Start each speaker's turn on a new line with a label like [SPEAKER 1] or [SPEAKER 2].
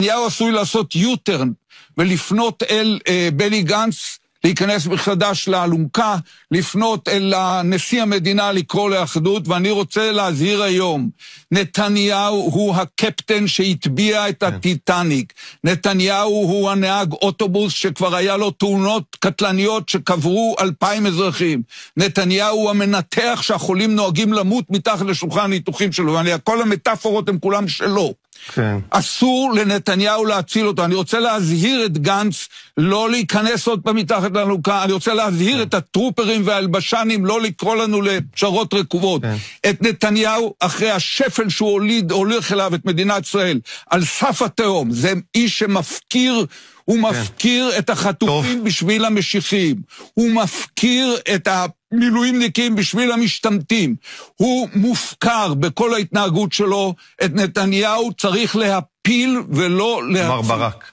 [SPEAKER 1] נתניהו עשוי לעשות U-turn ולפנות אל בני גנץ, להיכנס מחדש לאלונקה, לפנות אל נשיא המדינה לקרוא לאחדות, ואני רוצה להזהיר היום, נתניהו הוא הקפטן שהטביע את הטיטניק, נתניהו הוא הנהג אוטובוס שכבר היה לו תאונות קטלניות שקברו 2,000 אזרחים, נתניהו הוא המנתח שהחולים נוהגים למות מתחת לשולחן הניתוחים שלו, כל המטאפורות הם כולם שלו. כן. אסור לנתניהו להציל אותו. אני רוצה להזהיר את גנץ לא להיכנס עוד פעם מתחת לאלונקה, אני רוצה להזהיר את הטרופרים והאלבשנים לא לקרוא לנו לפשרות רקובות. את נתניהו אחרי השפל שהוא הולך אליו את מדינת ישראל על סף התהום, זה איש שמפקיר, הוא מפקיר את החטופים בשביל המשיחיים, הוא מפקיר את המילואימניקים בשביל המשתמטים, הוא מופקר בכל ההתנהגות שלו, את נתניהו צריך להפיל ולא להפיל. מר ברק.